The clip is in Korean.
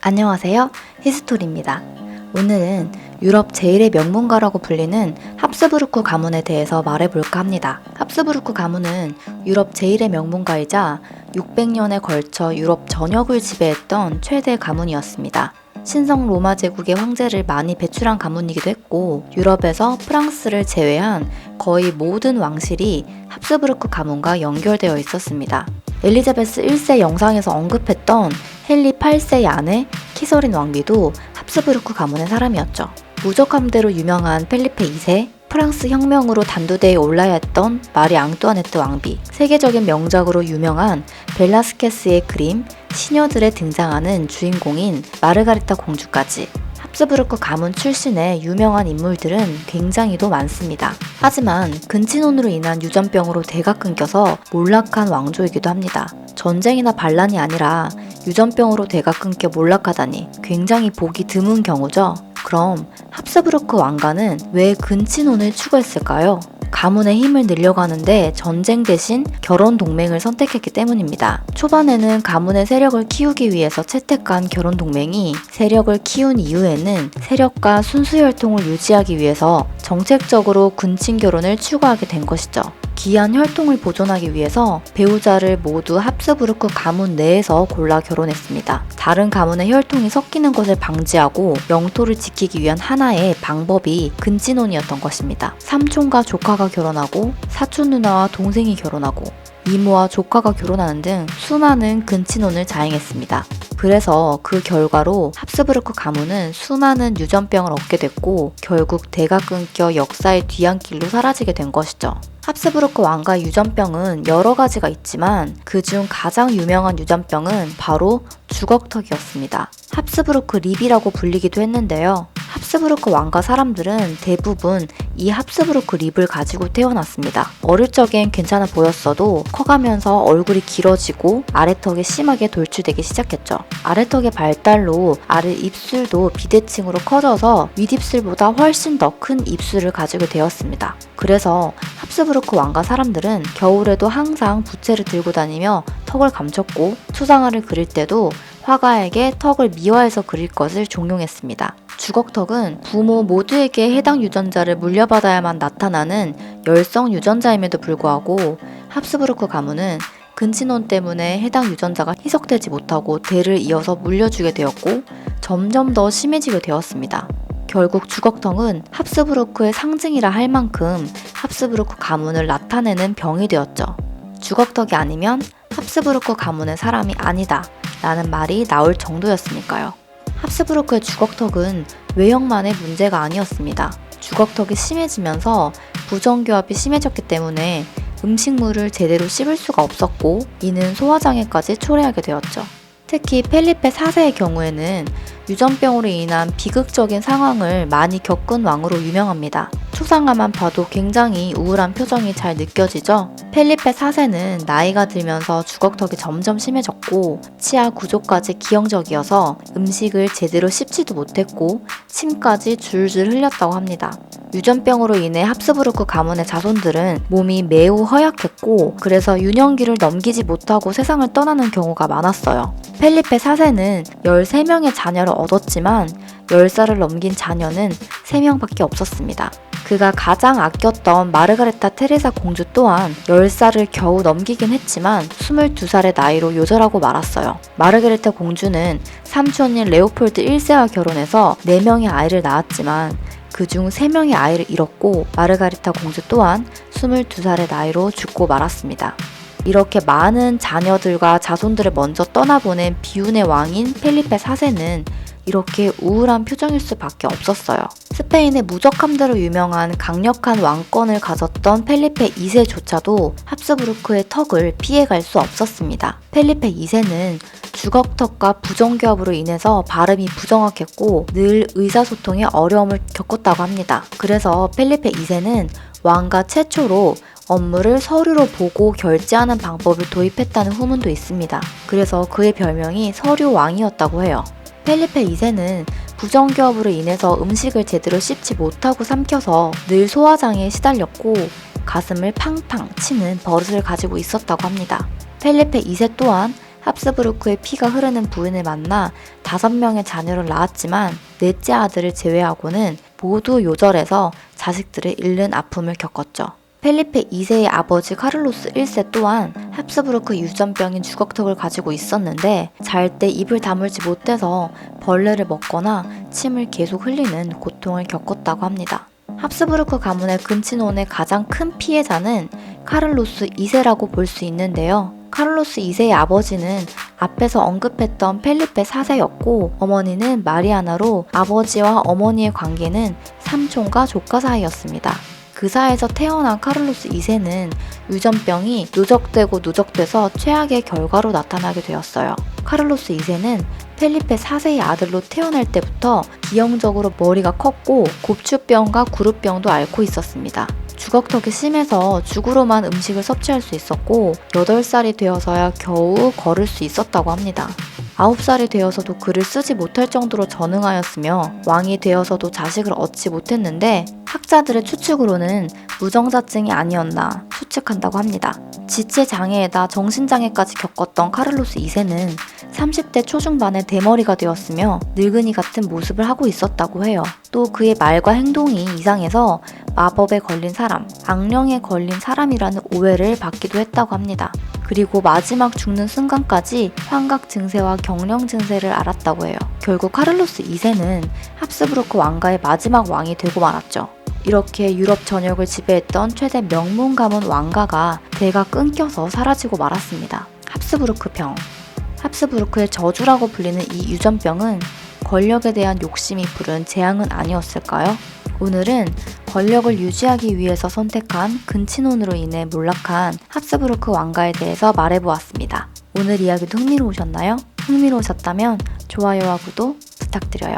안녕하세요. 히스토리입니다. 오늘은 유럽 제1의 명문가라고 불리는 합스부르크 가문에 대해서 말해볼까 합니다. 합스부르크 가문은 유럽 제1의 명문가이자 600년에 걸쳐 유럽 전역을 지배했던 최대 가문이었습니다. 신성 로마 제국의 황제를 많이 배출한 가문이기도 했고, 유럽에서 프랑스를 제외한 거의 모든 왕실이 합스부르크 가문과 연결되어 있었습니다. 엘리자베스 1세 영상에서 언급했던 헨리 8세의 아내 키서린 왕비도 합스부르크 가문의 사람이었죠. 무적함대로 유명한 펠리페 2세, 프랑스 혁명으로 단두대에 올라야 했던 마리 앙뚜아네트 왕비, 세계적인 명작으로 유명한 벨라스케스의 그림 시녀들에 등장하는 주인공인 마르가리타 공주까지 합스부르크 가문 출신의 유명한 인물들은 굉장히도 많습니다. 하지만 근친혼으로 인한 유전병으로 대가 끊겨서 몰락한 왕조이기도 합니다. 전쟁이나 반란이 아니라 유전병으로 대가 끊겨 몰락하다니 굉장히 보기 드문 경우죠. 그럼 합스부르크 왕가는 왜 근친혼을 추구했을까요? 가문의 힘을 늘려가는데 전쟁 대신 결혼 동맹을 선택했기 때문입니다. 초반에는 가문의 세력을 키우기 위해서 채택한 결혼 동맹이 세력을 키운 이후에는 세력과 순수 혈통을 유지하기 위해서 정책적으로 근친 결혼을 추구하게 된 것이죠. 귀한 혈통을 보존하기 위해서 배우자를 모두 합스부르크 가문 내에서 골라 결혼했습니다. 다른 가문의 혈통이 섞이는 것을 방지하고 영토를 지키기 위한 하나의 방법이 근친혼이었던 것입니다. 삼촌과 조카가 결혼하고 사촌 누나와 동생이 결혼하고 이모와 조카가 결혼하는 등 수많은 근친혼을 자행했습니다. 그래서 그 결과로 합스부르크 가문은 수많은 유전병을 얻게 됐고 결국 대가 끊겨 역사의 뒤안길로 사라지게 된 것이죠. 합스부르크 왕가의 유전병은 여러 가지가 있지만 그중 가장 유명한 유전병은 바로 주걱턱이었습니다. 합스부르크 립이라고 불리기도 했는데요. 합스부르크 왕가 사람들은 대부분 이 합스부르크 립을 가지고 태어났습니다. 어릴 적엔 괜찮아 보였어도 커가면서 얼굴이 길어지고 아래턱이 심하게 돌출되기 시작했죠. 아래턱의 발달로 아래 입술도 비대칭으로 커져서 윗입술보다 훨씬 더 큰 입술을 가지게 되었습니다. 그래서 합스부르크 왕가 사람들은 겨울에도 항상 부채를 들고 다니며 턱을 감췄고 수상화를 그릴 때도 화가에게 턱을 미화해서 그릴 것을 종용했습니다. 주걱턱은 부모 모두에게 해당 유전자를 물려받아야만 나타나는 열성 유전자임에도 불구하고 합스부르크 가문은 근친혼 때문에 해당 유전자가 희석되지 못하고 대를 이어서 물려주게 되었고 점점 더 심해지게 되었습니다. 결국 주걱턱은 합스부르크의 상징이라 할 만큼 합스부르크 가문을 나타내는 병이 되었죠. 주걱턱이 아니면 합스부르크 가문의 사람이 아니다 라는 말이 나올 정도였으니까요. 합스부르크의 주걱턱은 외형만의 문제가 아니었습니다. 주걱턱이 심해지면서 부정교합이 심해졌기 때문에 음식물을 제대로 씹을 수가 없었고 이는 소화장애까지 초래하게 되었죠. 특히 펠리페 4세의 경우에는 유전병으로 인한 비극적인 상황을 많이 겪은 왕으로 유명합니다. 초상화만 봐도 굉장히 우울한 표정이 잘 느껴지죠? 펠리페 4세는 나이가 들면서 주걱턱이 점점 심해졌고 치아 구조까지 기형적이어서 음식을 제대로 씹지도 못했고 침까지 줄줄 흘렸다고 합니다. 유전병으로 인해 합스부르크 가문의 자손들은 몸이 매우 허약했고 그래서 유년기를 넘기지 못하고 세상을 떠나는 경우가 많았어요. 펠리페 4세는 13명의 자녀를 얻었지만 10살을 넘긴 자녀는 3명밖에 없었습니다. 그가 가장 아꼈던 마르가레타 테레사 공주 또한 10살을 겨우 넘기긴 했지만 22살의 나이로 요절하고 말았어요. 마르가레타 공주는 삼촌인 레오폴드 1세와 결혼해서 4명의 아이를 낳았지만 그중 3명의 아이를 잃었고 마르가리타 공주 또한 22살의 나이로 죽고 말았습니다. 이렇게 많은 자녀들과 자손들을 먼저 떠나보낸 비운의 왕인 펠리페 4세는 이렇게 우울한 표정일 수밖에 없었어요. 스페인의 무적함대로 유명한 강력한 왕권을 가졌던 펠리페 2세조차도 합스부르크의 턱을 피해갈 수 없었습니다. 펠리페 2세는 주걱턱과 부정교합으로 인해서 발음이 부정확했고 늘 의사소통에 어려움을 겪었다고 합니다. 그래서 펠리페 2세는 왕가 최초로 업무를 서류로 보고 결제하는 방법을 도입했다는 후문도 있습니다. 그래서 그의 별명이 서류왕이었다고 해요. 펠리페 2세는 부정교합으로 인해서 음식을 제대로 씹지 못하고 삼켜서 늘 소화장애에 시달렸고 가슴을 팡팡 치는 버릇을 가지고 있었다고 합니다. 펠리페 2세 또한 합스부르크의 피가 흐르는 부인을 만나 5명의 자녀를 낳았지만 넷째 아들을 제외하고는 모두 요절해서 자식들을 잃는 아픔을 겪었죠. 펠리페 2세의 아버지 카를로스 1세 또한 합스부르크 유전병인 주걱턱을 가지고 있었는데 잘 때 입을 다물지 못해서 벌레를 먹거나 침을 계속 흘리는 고통을 겪었다고 합니다. 합스부르크 가문의 근친혼의 가장 큰 피해자는 카를로스 2세라고 볼 수 있는데요. 카를로스 2세의 아버지는 앞에서 언급했던 펠리페 4세였고 어머니는 마리아나로 아버지와 어머니의 관계는 삼촌과 조카 사이였습니다. 그 사이에서 태어난 카를로스 2세는 유전병이 누적되고 누적돼서 최악의 결과로 나타나게 되었어요. 카를로스 2세는 펠리페 4세의 아들로 태어날 때부터 기형적으로 머리가 컸고 곱추병과 구루병도 앓고 있었습니다. 주걱턱이 심해서 죽으로만 음식을 섭취할 수 있었고 8살이 되어서야 겨우 걸을 수 있었다고 합니다. 9살이 되어서도 글을 쓰지 못할 정도로 전응하였으며 왕이 되어서도 자식을 얻지 못했는데 학자들의 추측으로는 무정자증이 아니었나 추측한다고 합니다. 지체 장애에다 정신장애까지 겪었던 카를로스 2세는 30대 초중반에 대머리가 되었으며 늙은이 같은 모습을 하고 있었다고 해요. 또 그의 말과 행동이 이상해서 마법에 걸린 사람, 악령에 걸린 사람이라는 오해를 받기도 했다고 합니다. 그리고 마지막 죽는 순간까지 환각 증세와 경련 증세를 앓았다고 해요. 결국 카를로스 2세는 합스부르크 왕가의 마지막 왕이 되고 말았죠. 이렇게 유럽 전역을 지배했던 최대 명문 가문 왕가가 대가 끊겨서 사라지고 말았습니다. 합스부르크병. 합스부르크의 저주라고 불리는 이 유전병은 권력에 대한 욕심이 부른 재앙은 아니었을까요? 오늘은 권력을 유지하기 위해서 선택한 근친혼으로 인해 몰락한 합스부르크 왕가에 대해서 말해보았습니다. 오늘 이야기도 흥미로우셨나요? 흥미로우셨다면 좋아요와 구독 부탁드려요.